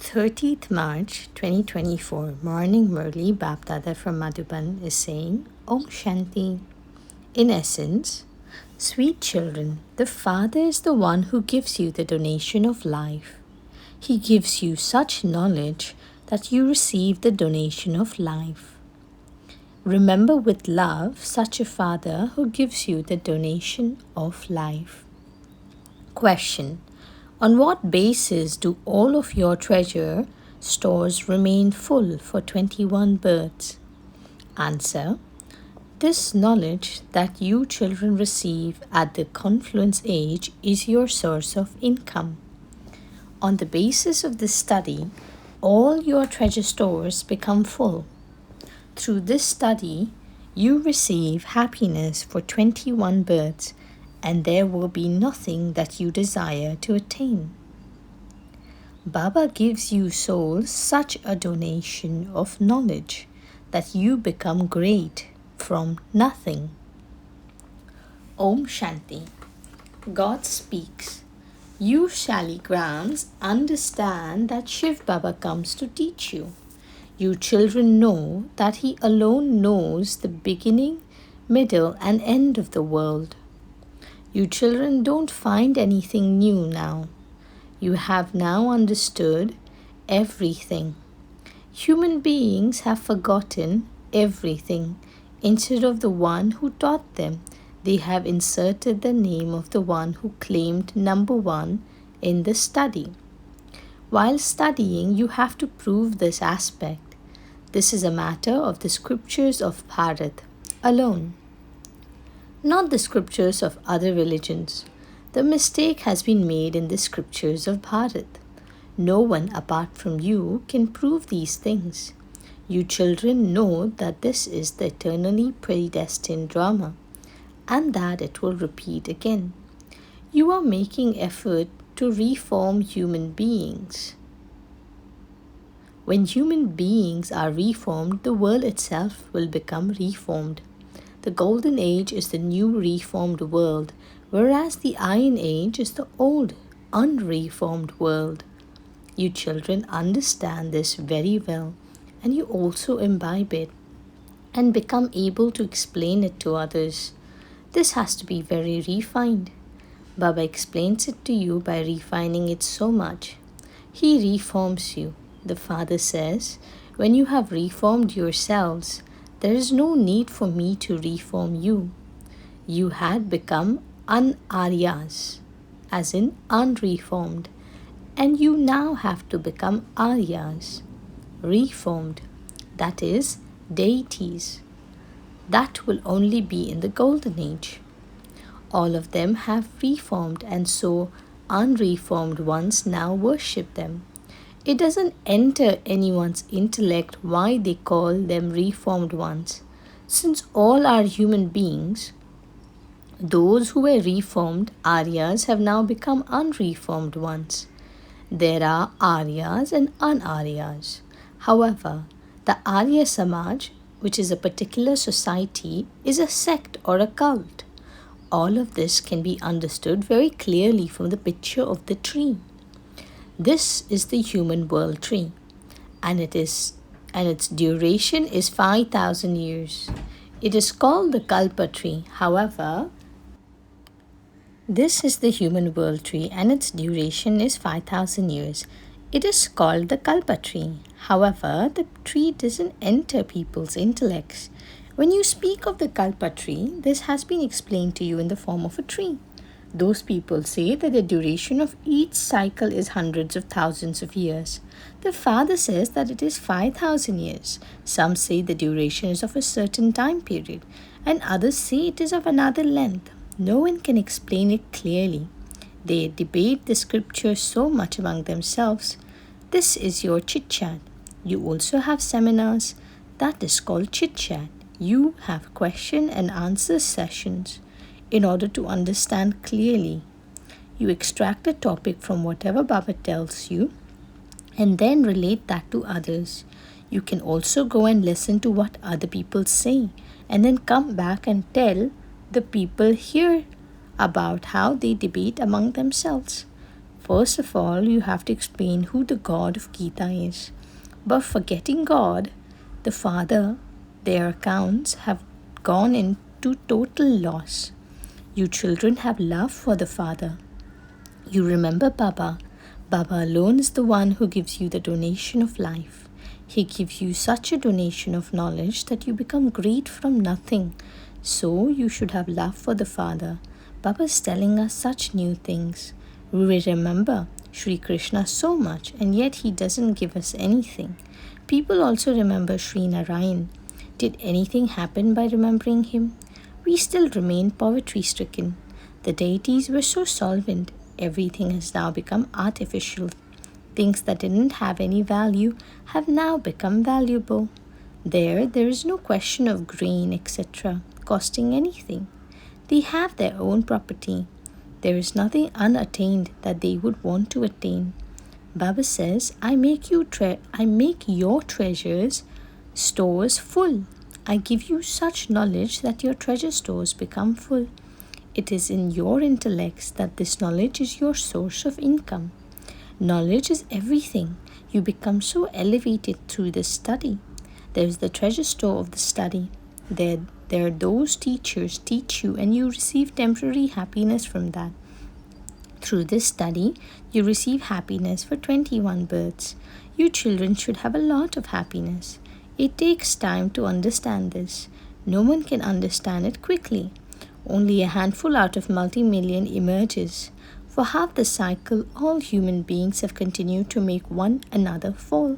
30th March 2024, Morning Murli, Bapdada from Madhuban is saying, Om Shanti. In essence, sweet children, the Father is the one who gives you the donation of life. He gives you such knowledge that you receive the donation of life. Remember with love such a Father who gives you the donation of life. Question: on what basis do all of your treasure stores remain full for 21 births? Answer: this knowledge that you children receive at the confluence age is your source of income. On the basis of this study, all your treasure stores become full. Through this study, you receive happiness for 21 births, and there will be nothing that you desire to attain. Baba gives you souls such a donation of knowledge that you become great from nothing. Om Shanti. God speaks. You Shaligrams understand that Shiv Baba comes to teach you. You children know that he alone knows the beginning, middle, and end of the world. You children don't find anything new now. You have now understood everything. Human beings have forgotten everything. Instead of the one who taught them, they have inserted the name of the one who claimed number one in the study. While studying, you have to prove this aspect. This is a matter of the scriptures of Bharat alone, not the scriptures of other religions. The mistake has been made in the scriptures of Bharat. No one apart from you can prove these things. You children know that this is the eternally predestined drama, and that it will repeat again. You are making effort to reform human beings. When human beings are reformed, the world itself will become reformed. The golden age is the new reformed world, whereas the iron age is the old, unreformed world. You children understand this very well, and you also imbibe it and become able to explain it to others. This has to be very refined. Baba explains it to you by refining it so much. He reforms you. The Father says, when you have reformed yourselves, there is no need for me to reform you. You had become un-Aryas, as in unreformed, and you now have to become Aryas, reformed, that is, deities. That will only be in the golden age. All of them have reformed, and so unreformed ones now worship them. It doesn't enter anyone's intellect why they call them reformed ones. Since all are human beings, those who were reformed Aryas have now become unreformed ones. There are Aryas and un-Aryas. However, the Arya Samaj, which is a particular society, is a sect or a cult. All of this can be understood very clearly from the picture of the tree. This is the human world tree, and its duration is 5,000 years. It is called the Kalpa tree. However, this is the human world tree, and its duration is 5,000 years. It is called the Kalpa tree. However, the tree doesn't enter people's intellects. When you speak of the Kalpa tree, this has been explained to you in the form of a tree. Those people say that the duration of each cycle is hundreds of thousands of years. The Father says that it is 5,000 years. Some say the duration is of a certain time period, and others say it is of another length. No one can explain it clearly. They debate the scriptures so much among themselves. This is your chit-chat. You also have seminars. That is called chit-chat. You have question and answer sessions. In order to understand clearly, you extract a topic from whatever Baba tells you and then relate that to others. You can also go and listen to what other people say and then come back and tell the people here about how they debate among themselves. First of all, you have to explain who the God of Gita is. But forgetting God, the Father, their accounts have gone into total loss. You children have love for the Father. You remember Baba. Baba alone is the one who gives you the donation of life. He gives you such a donation of knowledge that you become great from nothing. So you should have love for the Father. Baba is telling us such new things. We remember Sri Krishna so much, and yet he doesn't give us anything. People also remember Sri Narayan. Did anything happen by remembering him? We still remain poverty-stricken. The deities were so solvent. Everything has now become artificial. Things that didn't have any value have now become valuable. There is no question of grain, etc., costing anything. They have their own property. There is nothing unattained that they would want to attain. Baba says, I make your treasures stores full. I give you such knowledge that your treasure stores become full. It is in your intellects that this knowledge is your source of income. Knowledge is everything. You become so elevated through this study. There is the treasure store of the study. There those teachers teach you, and you receive temporary happiness from that. Through this study, you receive happiness for 21 births. You children should have a lot of happiness. It takes time to understand this. No one can understand it quickly. Only a handful out of multi-million emerges. For half the cycle, all human beings have continued to make one another fall.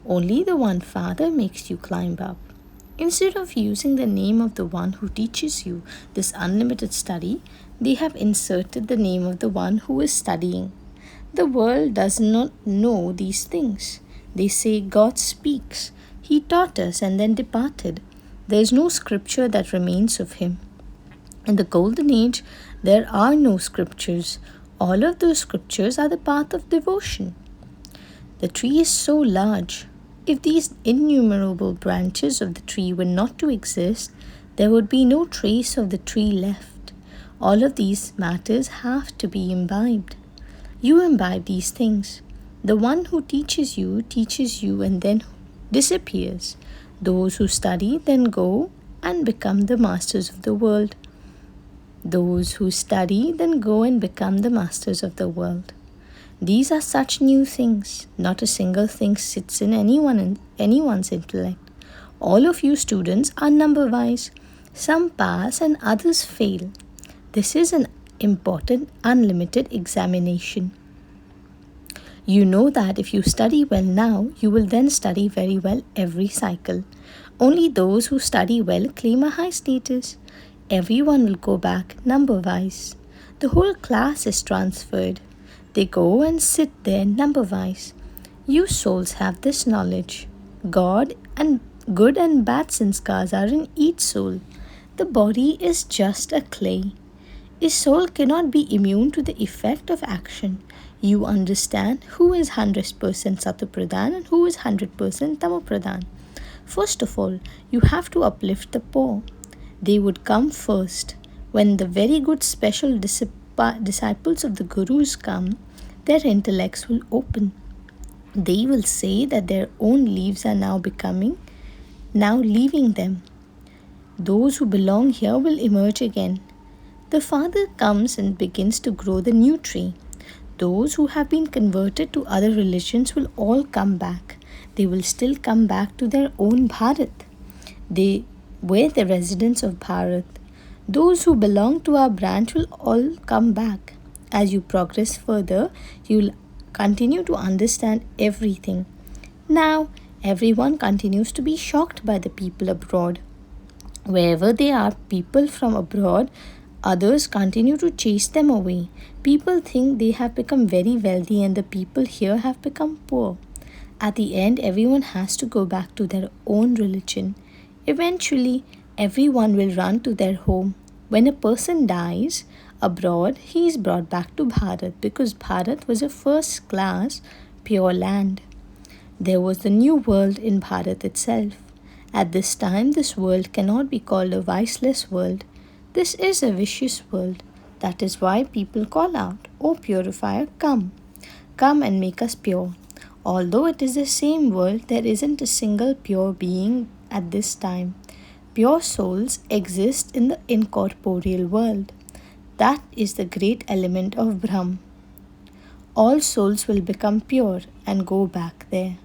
Only the one Father makes you climb up. Instead of using the name of the one who teaches you this unlimited study, they have inserted the name of the one who is studying. The world does not know these things. They say God speaks. He taught us and then departed. There is no scripture that remains of him. In the golden age, there are no scriptures. All of those scriptures are the path of devotion. The tree is so large. If these innumerable branches of the tree were not to exist, there would be no trace of the tree left. All of these matters have to be imbibed. You imbibe these things. The one who teaches you and then disappears. Those who study then go and become the masters of the world. Those who study then go and become the masters of the world. These are such new things. Not a single thing sits in anyone's intellect. All of you students are number-wise. Some pass and others fail. This is an important unlimited examination. You know that if you study well now, you will then study very well every cycle. Only those who study well claim a high status. Everyone will go back number-wise. The whole class is transferred. They go and sit there number-wise. You souls have this knowledge. God and good and bad sanskars are in each soul. The body is just a clay. A soul cannot be immune to the effect of action. You understand who is 100% Satopradhan and who is 100% Tamopradhan. First of all, you have to uplift the poor. They would come first. When the very good special disciples of the Gurus come, their intellects will open. They will say that their own leaves are now leaving them. Those who belong here will emerge again. The Father comes and begins to grow the new tree. Those who have been converted to other religions will all come back. They will still come back to their own Bharat. They were the residents of Bharat. Those who belong to our branch will all come back. As you progress further, you will continue to understand everything. Now, everyone continues to be shocked by the people abroad. Wherever they are people from abroad, others continue to chase them away. People think they have become very wealthy and the people here have become poor. At the end, everyone has to go back to their own religion. Eventually, everyone will run to their home. When a person dies abroad, he is brought back to Bharat because Bharat was a first-class, pure land. There was the new world in Bharat itself. At this time, this world cannot be called a viceless world. This is a vicious world. That is why people call out, "O purifier, come. Come and make us pure." Although it is the same world, there isn't a single pure being at this time. Pure souls exist in the incorporeal world. That is the great element of Brahm. All souls will become pure and go back there.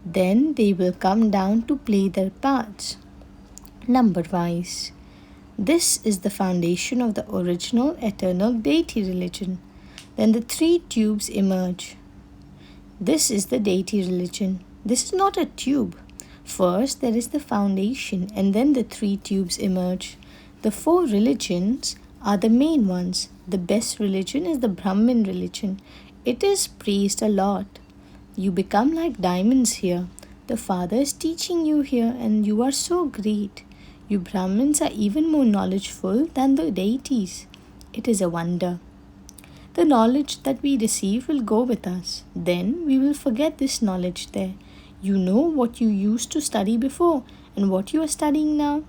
Then they will come down to play their parts, number wise. This is the foundation of the original eternal deity religion. Then the three tubes emerge. This is the deity religion. This is not a tube. First, there is the foundation, and then the three tubes emerge. The four religions are the main ones. The best religion is the Brahmin religion. It is praised a lot. You become like diamonds here. The Father is teaching you here, and you are so great. You Brahmins are even more knowledgeful than the deities. It is a wonder. The knowledge that we receive will go with us. Then we will forget this knowledge there. You know what you used to study before and what you are studying now.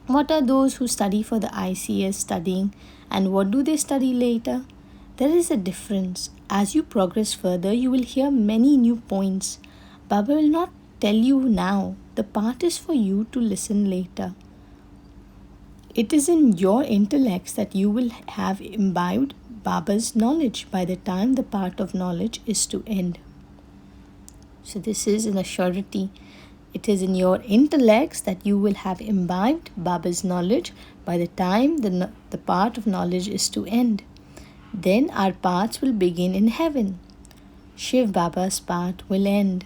What are those who study for the ICS studying, and what do they study later? There is a difference. As you progress further, you will hear many new points. Baba will not tell you now. The part is for you to listen later. It is in your intellects that you will have imbibed Baba's knowledge by the time the part of knowledge is to end. So this is an assurity. It is in your intellects that you will have imbibed Baba's knowledge by the time the part of knowledge is to end. Then our paths will begin in heaven. Shiv Baba's path will end.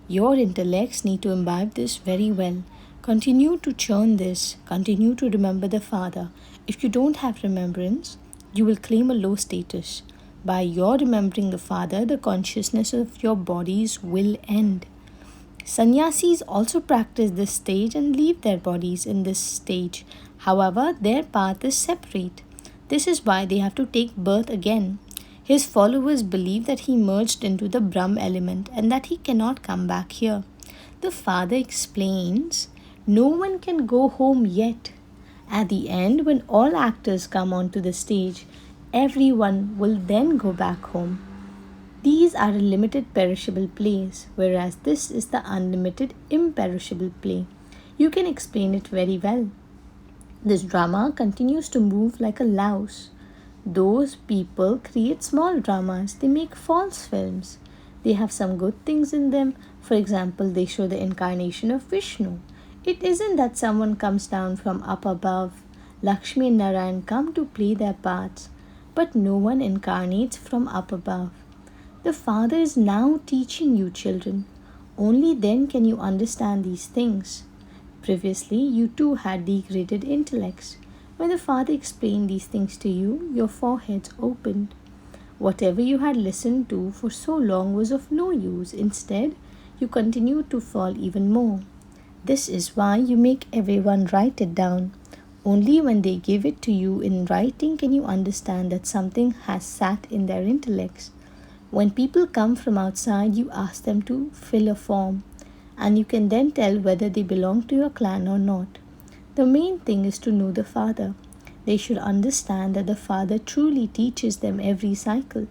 Your intellects need to imbibe this very well. Continue to churn this. Continue to remember the Father. If you don't have remembrance, you will claim a low status. By your remembering the Father, the consciousness of your bodies will end. Sannyasis also practice this stage and leave their bodies in this stage. However, their path is separate. This is why they have to take birth again. His followers believe that he merged into the Brahm element and that he cannot come back here. The Father explains, no one can go home yet. At the end, when all actors come onto the stage, everyone will then go back home. These are a limited perishable plays, whereas this is the unlimited imperishable play. You can explain it very well. This drama continues to move like a louse. Those people create small dramas. They make false films. They have some good things in them. For example, they show the incarnation of Vishnu. It isn't that someone comes down from up above. Lakshmi and Narayan come to play their parts, but no one incarnates from up above. The Father is now teaching you, children. Only then can you understand these things. Previously, you too had degraded intellects. When the Father explained these things to you, your foreheads opened. Whatever you had listened to for so long was of no use. Instead, you continued to fall even more. This is why you make everyone write it down. Only when they give it to you in writing can you understand that something has sat in their intellects. When people come from outside, you ask them to fill a form, and you can then tell whether they belong to your clan or not. The main thing is to know the Father. They should understand that the Father truly teaches them every cycle.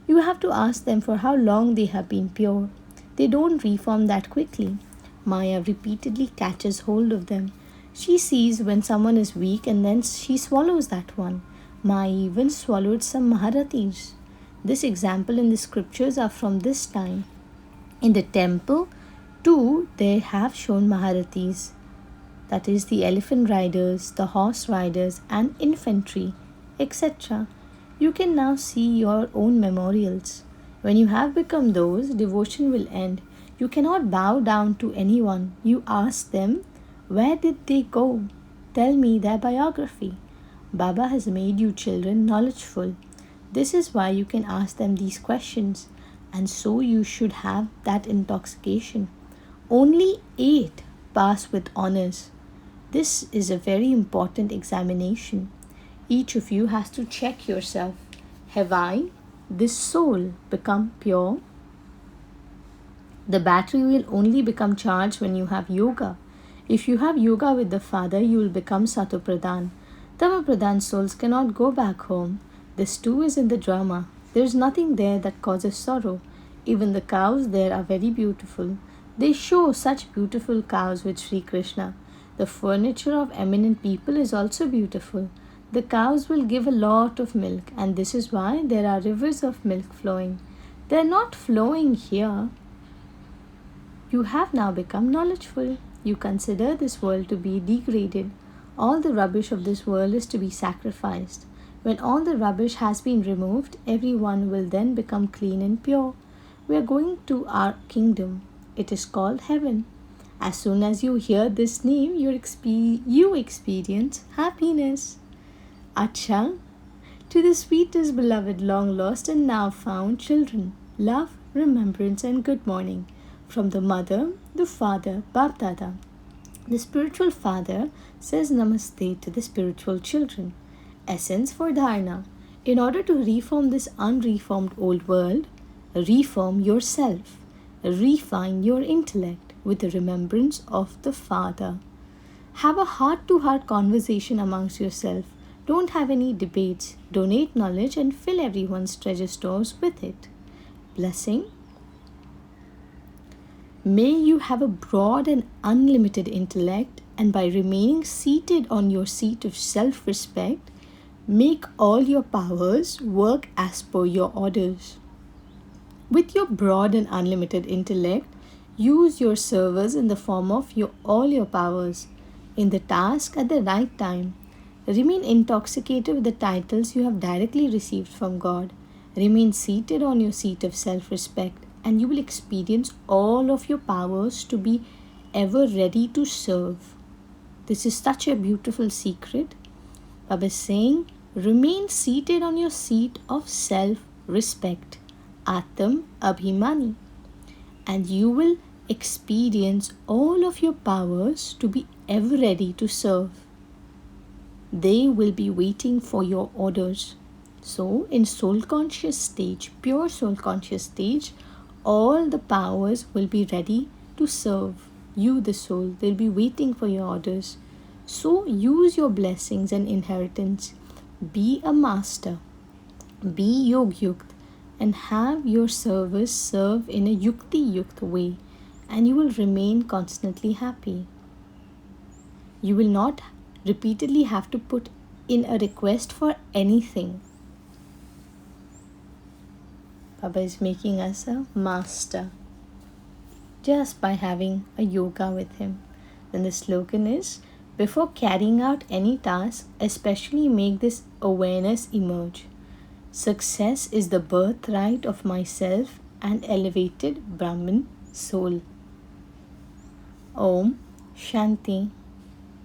You have to ask them for how long they have been pure. They don't reform that quickly. Maya repeatedly catches hold of them. She sees when someone is weak and then she swallows that one. Maya even swallowed some Maharathis. This example in the scriptures are from this time. In the temple, too, they have shown Maharathis. That is the elephant riders, the horse riders and infantry, etc. You can now see your own memorials. When you have become those, devotion will end. You cannot bow down to anyone. You ask them, where did they go? Tell me their biography. Baba has made you children knowledgeful. This is why you can ask them these questions, and so you should have that intoxication. Only 8 pass with honors. This is a very important examination. Each of you has to check yourself. Have I, this soul, become pure? The battery will only become charged when you have yoga. If you have yoga with the Father, you will become Satopradhan. Tamapradhan souls cannot go back home. This too is in the drama. There is nothing there that causes sorrow. Even the cows there are very beautiful. They show such beautiful cows with Sri Krishna. The furniture of eminent people is also beautiful. The cows will give a lot of milk, and this is why there are rivers of milk flowing. They are not flowing here. You have now become knowledgeful. You consider this world to be degraded. All the rubbish of this world is to be sacrificed. When all the rubbish has been removed, everyone will then become clean and pure. We are going to our kingdom. It is called heaven. As soon as you hear this name, you experience happiness. Acha, to the sweetest beloved, long lost and now found children, love, remembrance, and good morning. From the mother, the father, Bap Dada. The spiritual father says namaste to the spiritual children. Essence for dharana. In order to reform this unreformed old world, reform yourself. Refine your intellect with the remembrance of the Father. Have a heart-to-heart conversation amongst yourself. Don't have any debates. Donate knowledge and fill everyone's treasure stores with it. Blessing. May you have a broad and unlimited intellect, and by remaining seated on your seat of self-respect, make all your powers work as per your orders. With your broad and unlimited intellect, use your servers in the form of all your powers, in the task at the right time. Remain intoxicated with the titles you have directly received from God. Remain seated on your seat of self-respect, and you will experience all of your powers to be ever ready to serve. This is such a beautiful secret. Baba is saying, remain seated on your seat of self-respect, Atam Abhimani, and you will experience all of your powers to be ever ready to serve. They will be waiting for your orders. So, in soul conscious stage, pure soul conscious stage, all the powers will be ready to serve you, the soul. They'll be waiting for your orders. So, use your blessings and inheritance. Be a master. Be Yog Yukt, and have your service serve in a Yukti Yukt way, and you will remain constantly happy. You will not repeatedly have to put in a request for anything. Baba is making us a master just by having a yoga with him. Then the slogan is, before carrying out any task, especially make this awareness emerge. Success is the birthright of myself and elevated Brahman soul. Om Shanti.